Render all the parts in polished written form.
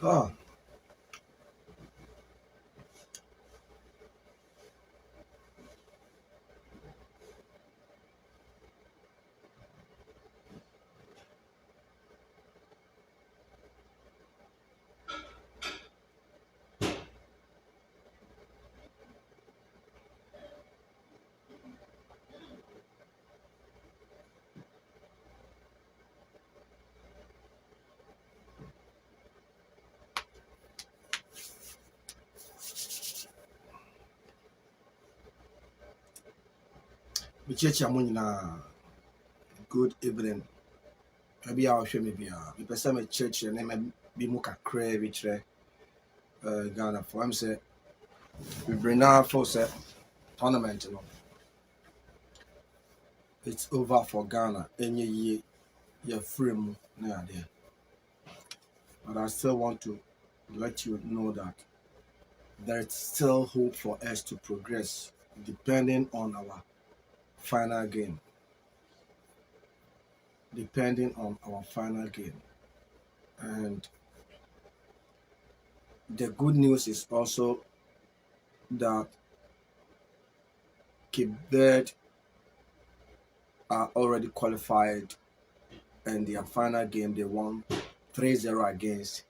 Oh, Bichechi Amunina, good evening. Maybe I'll show me be a person a church and then be muka crave which Ghana for him say we bring out for say tournament, you know. It's over for Ghana. Any year you're free there. But I still want to let you know that there's still hope for us to progress depending on our final game. Depending on our final game. And the good news is also that Cape Verde are already qualified and their final game they won 3-0 against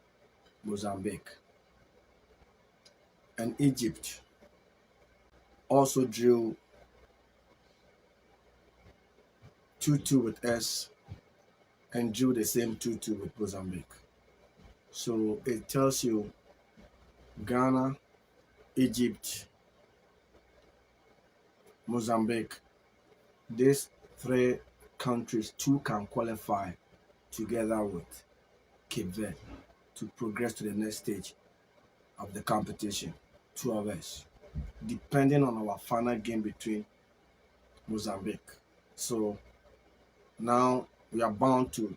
Mozambique. And Egypt also drew 2-2 with us and drew the same 2-2 with Mozambique. So it tells you Ghana, Egypt, Mozambique, these three countries too can qualify together with Cape Verde to progress to the next stage of the competition. 2 of us, depending on our final game between Mozambique. So now we are bound to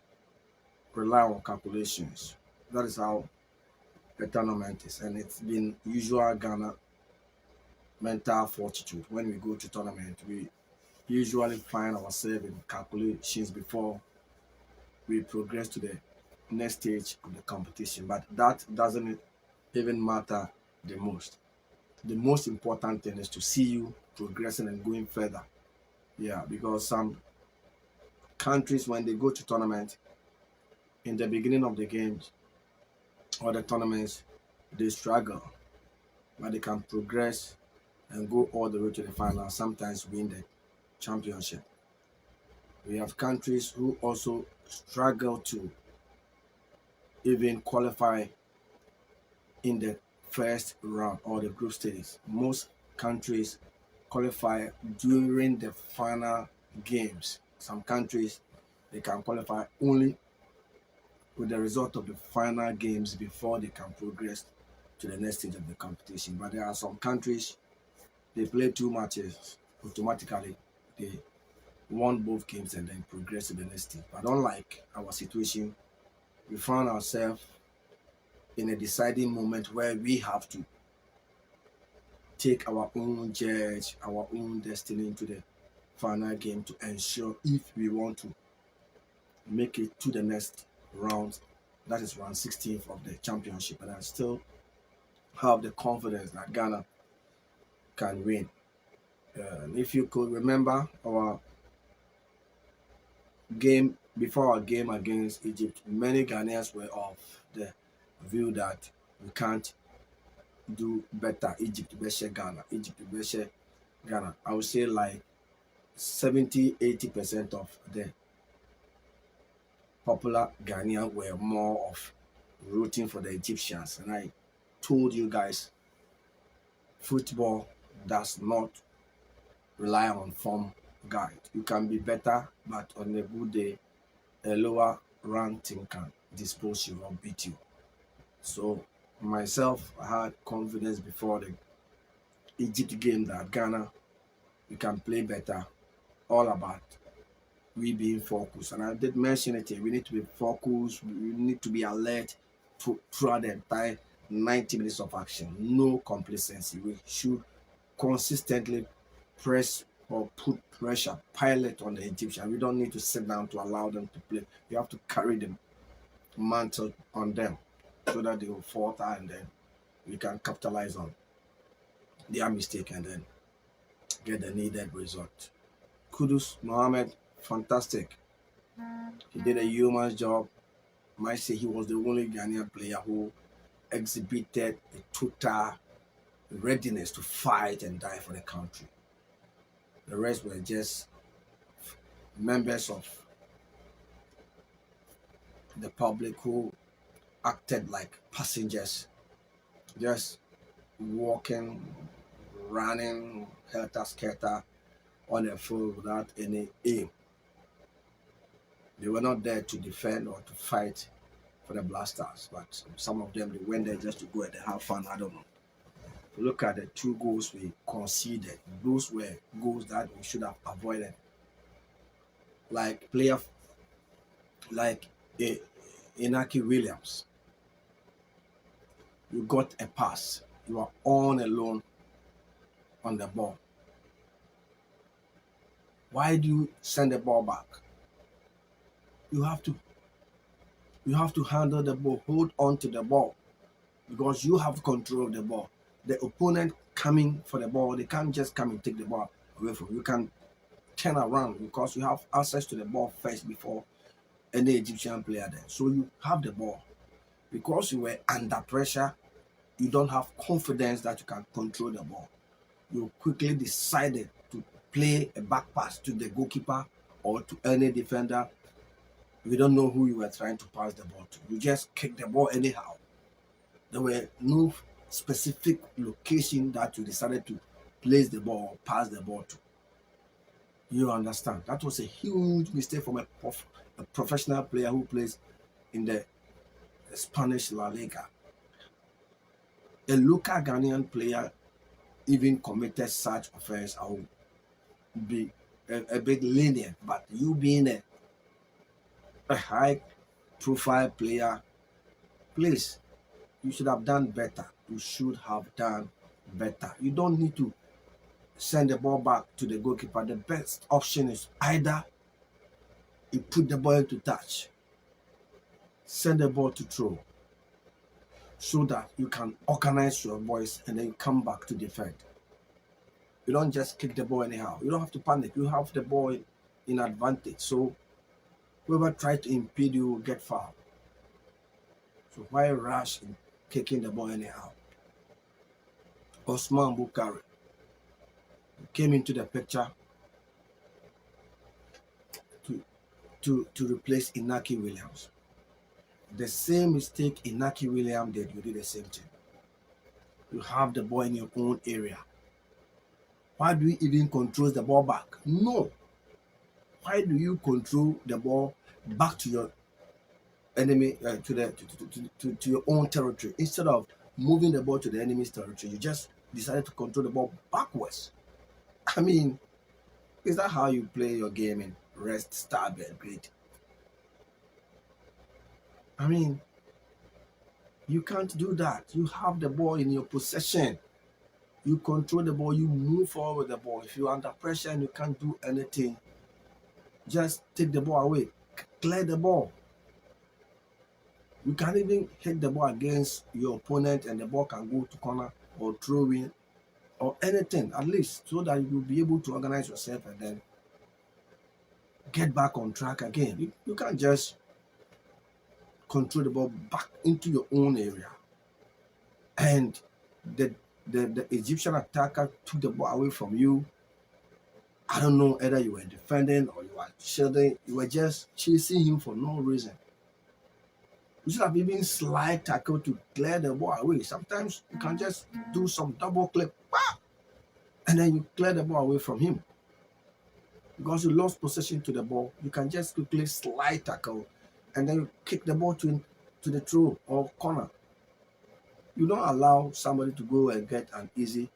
rely on calculations. That is how the tournament is, and it's been usual Ghana mental fortitude. When we go to tournament, we usually find ourselves in calculations before we progress to the next stage of the competition. But that doesn't even matter the most. The most important thing is to see you progressing and going further. Yeah, because some countries, when they go to tournament, in the beginning of the games or the tournaments, they struggle, but they can progress and go all the way to the final, sometimes win the championship. We have countries who also struggle to even qualify in the first round or the group stages. Most countries qualify during the final games. Some countries they can qualify only with the result of the final games before they can progress to the next stage of the competition. But there are some countries they play 2 matches automatically. They won both games and then progress to the next stage. But unlike our situation, we found ourselves in a deciding moment where we have to take our own judge, our own destiny into the final game to ensure if we want to make it to the next round, that is round 16th of the championship. And I still have the confidence that Ghana can win. If you could remember our game before our game against Egypt, many Ghanaians were of the view that we can't do better. Egypt versus Ghana. Egypt versus Ghana. I would say like 70-80% of the popular Ghanaians were more of rooting for the Egyptians. And I told you guys, football does not rely on form guide. You can be better, but on a good day, a lower ranked team can dispose you or beat you. So myself, I had confidence before the Egypt game that Ghana, we can play better. All about we being focused. And I did mention it here. We need to be focused. We need to be alert throughout the entire 90 minutes of action. No complacency. We should consistently press or put pressure, pilot on the Egyptians. We don't need to sit down to allow them to play. We have to carry the mantle on them. so that they will falter and then we can capitalize on their mistake and then get the needed result. Kudus Mohammed, fantastic. He did a human job. Might say he was the only Ghanaian player who exhibited a total readiness to fight and die for the country. The rest were just members of the public who acted like passengers, just walking, running helter skelter on a field without any aim. They were not there to defend or to fight for the Blasters, but some of them they went there just to go and have fun. I don't know. Look at the 2 goals we conceded. Those were goals that we should have avoided. Like player like Inaki Williams. You got a pass. You are on alone on the ball. Why do you send the ball back? You have to handle the ball, hold on to the ball, because you have control of the ball. The opponent coming for the ball, they can't just come and take the ball away from you. You can turn around because you have access to the ball first before any Egyptian player there. So you have the ball. Because you were under pressure, you don't have confidence that you can control the ball. You quickly decided to play a back pass to the goalkeeper or to any defender. You don't know who you were trying to pass the ball to. You just kick the ball anyhow. There were no specific location that you decided to place the ball or pass the ball to. You understand? That was a huge mistake from a professional player who plays in the Spanish La Liga. A local Ghanaian player even committed such offense, I will be a bit lenient. But you being a high profile player, please, you should have done better. You should have done better. You don't need to send the ball back to the goalkeeper. The best option is either you put the ball into touch, send the ball to throw, so that you can organize your boys and then come back to defend. You don't just kick the ball anyhow. You don't have to panic. You have the ball in advantage. So whoever tries to impede you will get fouled. So why rush in kicking the ball anyhow? Osman Bukari came into the picture to replace Inaki Williams. The same mistake Inaki Williams did, you did the same thing. You have the ball in your own area. Why do you even control the ball back? No. Why do you control the ball back to your enemy, to your own territory, instead of moving the ball to the enemy's territory? You just decided to control the ball backwards. I mean, is that how you play your game in Rest Star Belgrade? I mean, you can't do that. You have the ball in your possession. You control the ball. You move forward with the ball. If you're under pressure and you can't do anything, just take the ball away. Clear the ball. You can even hit the ball against your opponent and the ball can go to corner or throw in or anything, at least, so that you will be able to organize yourself and then get back on track again. You can't just control the ball back into your own area. And the Egyptian attacker took the ball away from you. I don't know either you were defending or you were shielding. You were just chasing him for no reason. You should have even slide tackle to clear the ball away. Sometimes you can just do some double clip, and then you clear the ball away from him. Because you lost possession to the ball, you can just quickly slide tackle and then you kick the ball to the throw or corner. You don't allow somebody to go and get an easy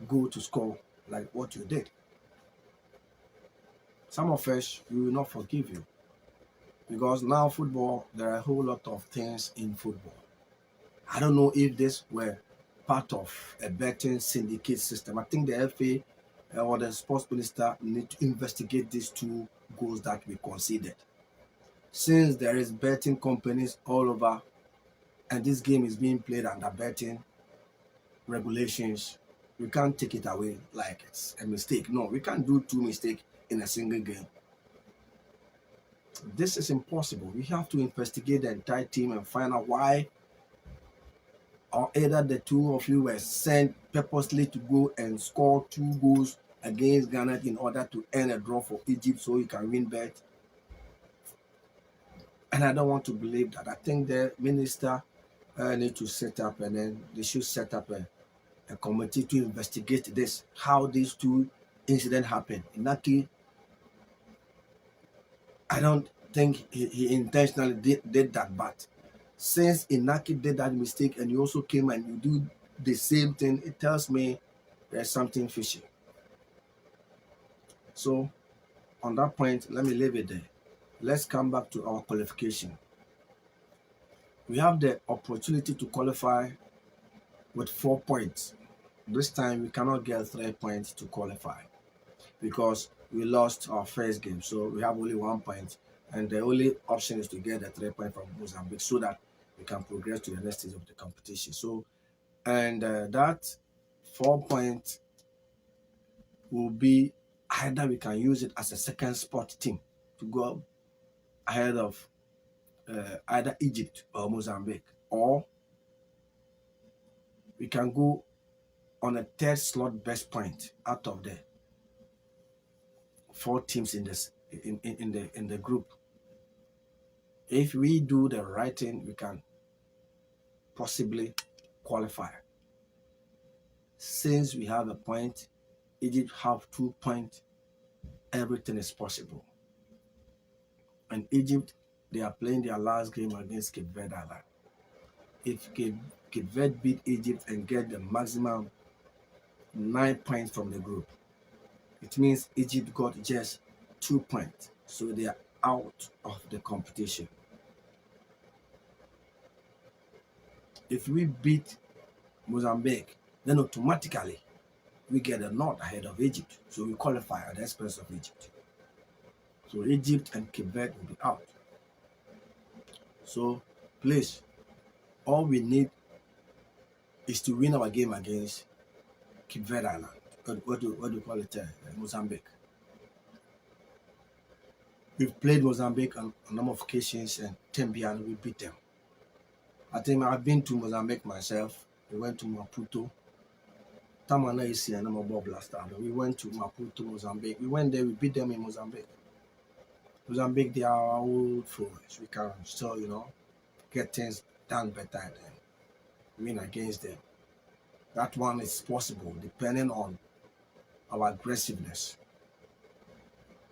goal to score like what you did. Some of us, we will not forgive you. Because now football, there are a whole lot of things in football. I don't know if this were part of a betting syndicate system. I think the FA or the sports minister need to investigate these 2 goals that we conceded. Since there is betting companies all over and this game is being played under betting regulations, we can't take it away like it's a mistake. No, we can't do two mistakes in a single game. This is impossible. We have to investigate the entire team and find out why, or either the two of you were sent purposely to go and score 2 goals against Ghana in order to earn a draw for Egypt so you can win bet. And I don't want to believe that. I think the minister need to set up, and then they should set up a committee to investigate this, how these two incidents happened. Inaki, I don't think he intentionally did that, but since Inaki did that mistake and you also came and you do the same thing, it tells me there's something fishy. So on that point, let me leave it there. Let's come back to our qualification. We have the opportunity to qualify with 4 points. This time we cannot get 3 points to qualify because we lost our first game. So we have only 1 point, and the only option is to get the 3 points from Mozambique so that we can progress to the next stage of the competition. So, and that 4 points will be either we can use it as a second spot team to go ahead of either Egypt or Mozambique, or we can go on a third slot best point out of the 4 teams in this in the group. If we do the right thing, we can possibly qualify. Since we have a point, Egypt have 2 points, everything is possible. And Egypt, they are playing their last game against Cape Verde Island. If Cape Verde beat Egypt and get the maximum 9 points from the group, it means Egypt got just 2 points. So they are out of the competition. If we beat Mozambique, then automatically we get a nod ahead of Egypt. So we qualify at the expense of Egypt. So Egypt and Cape Verde will be out. So please, all we need is to win our game against Cape Verde Island. What do you call it? Mozambique. We've played Mozambique on a number of occasions, and Tembian, we beat them. I think I've been to Mozambique myself. We went to Maputo. Tamana is here, and Bob last time. We went to Maputo, Mozambique. We went there, we beat them in Mozambique. Mozambique, they are our old foes. We can still, get things done better and win against them. That one is possible depending on our aggressiveness.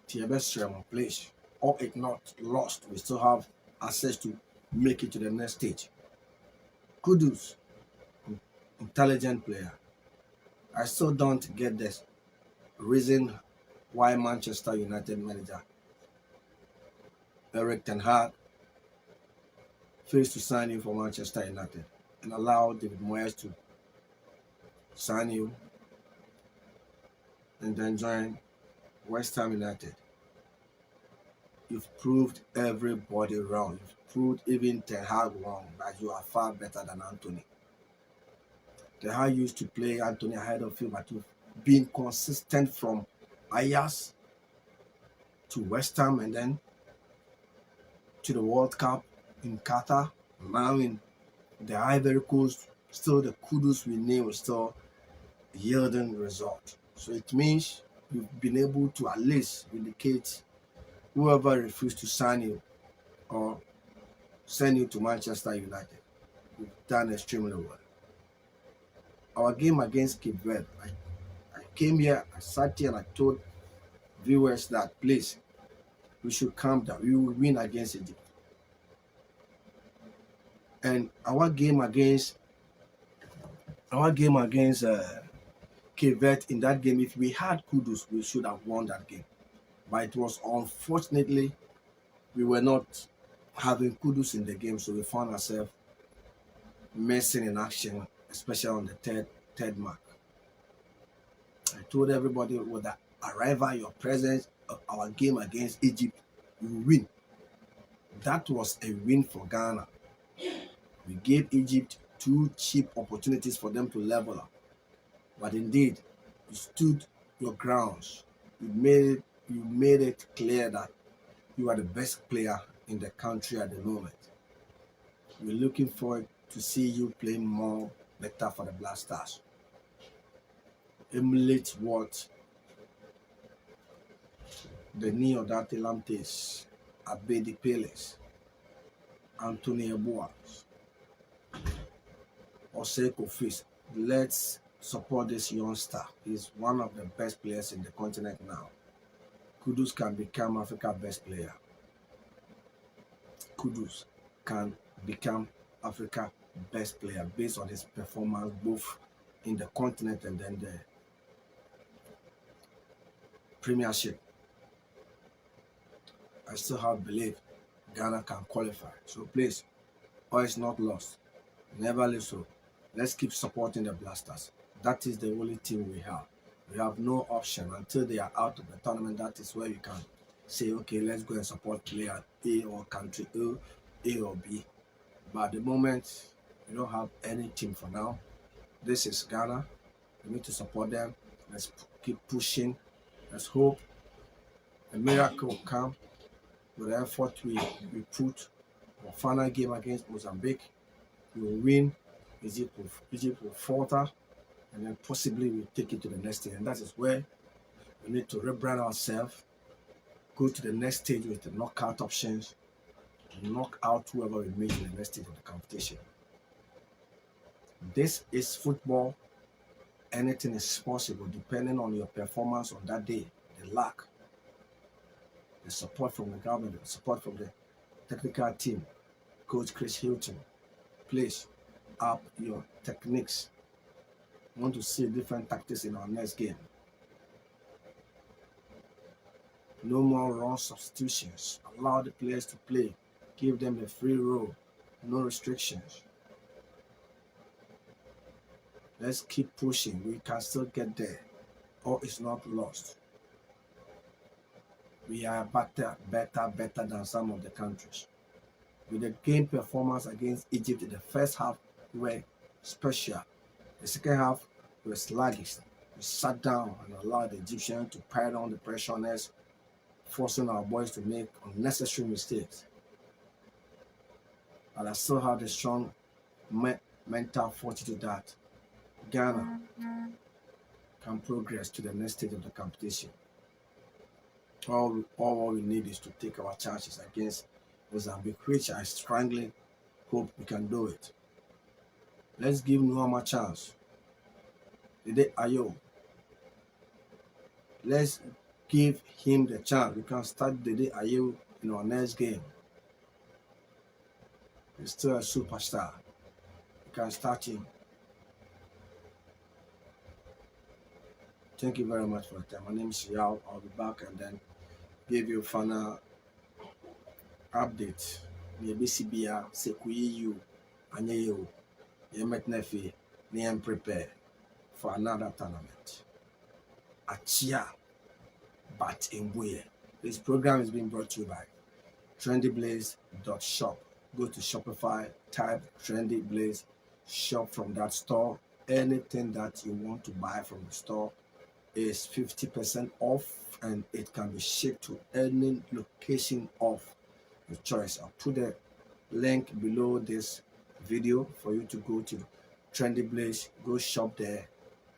TBS place, or if not lost, we still have access to make it to the next stage. Kudus, intelligent player. I still don't get this reason why Manchester United manager Eric Ten Hag failed to sign you for Manchester United and allow David Moyes to sign you and then join West Ham United. You've proved everybody wrong. You've proved even Ten Hag wrong, that you are far better than Anthony. Ten Hag used to play Anthony ahead of you, but you've been consistent from Ajax to West Ham and then to the World Cup in Qatar. Now in the Ivory Coast, still the kudos we name is still yielding result. So it means you've been able to at least indicate whoever refused to sign you or send you to Manchester United. You've done extremely well. Our game against Cape Verde, I came here, I sat here and I told viewers that please, we should calm down. We will win against Egypt. And our game against Cape Verde, in that game, if we had kudos, we should have won that game. But it was unfortunately we were not having kudos in the game, so we found ourselves missing in action, especially on the third mark. I told everybody with the arrival, your presence of our game against Egypt, we will win. That was a win for Ghana. We gave Egypt two cheap opportunities for them to level up. But indeed, you stood your grounds. You made it clear that you are the best player in the country at the moment. We're looking forward to see you playing more better for the Black Stars. Emulate what the Neodatilantes, Abedi Peles, Anthony Eboas, Oseko Fils. Let's support this young star. He's one of the best players in the continent now. Kudus can become Africa's best player. Kudus can become Africa's best player based on his performance both in the continent and then the Premiership. I still have belief Ghana can qualify. So please, all is not lost. Never leave so. Let's keep supporting the Blasters. That is the only team we have. We have no option until they are out of the tournament. That is where you can say, okay, let's go and support player A or country A or B. But at the moment, we don't have any team for now. This is Ghana. We need to support them. Let's keep pushing. Let's hope a miracle will come with the effort we put. Our final game against Mozambique, we will win. Egypt will falter, and then possibly we'll take it to the next stage. And that is where we need to rebrand ourselves, go to the next stage with the knockout options, and knock out whoever we meet in the next stage of the competition. This is football. Anything is possible depending on your performance on that day, the luck, the support from the government, the support from the technical team, Coach Chris Hilton. Please up your techniques. I want to see different tactics in our next game. No more wrong substitutions. Allow the players to play. Give them a free role. No restrictions. Let's keep pushing. We can still get there. All is not lost. We are better than some of the countries. With the game performance against Egypt in the first half, we were special. The second half, we were sluggish. We sat down and allowed the Egyptians to pile on the pressure on us, forcing our boys to make unnecessary mistakes. But I still have the strong mental fortitude that Ghana can progress to the next stage of the competition. All we need is to take our chances against Mozambique, which I strongly hope we can do it. Let's give Nuama a chance. Dede Ayo. Let's give him the chance. We can start Dede Ayo in our next game. He's still a superstar. We can start him. Thank you very much for the time. My name is Yao. I'll be back and then give you a final update. Maybe CBA, Sekuyi you, Anyeyo, Yemetnefi, Niem prepare for another tournament. Achia, but in Buye. This program is being brought to you by trendyblaze.shop. Go to Shopify, type trendyblaze, shop from that store. Anything that you want to buy from the store is 50% off, and it can be shipped to any location of your choice. I'll put the link below this video for you to go to Trendy Blaze, go shop there,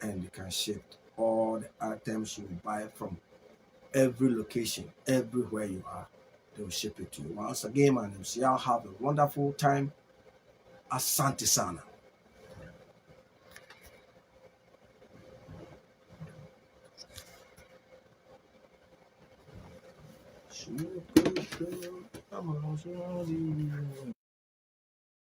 and you can ship all the items you buy from every location, everywhere you are. They will ship it to you. Once again, my name is Yao. Have a wonderful time. Asante sana.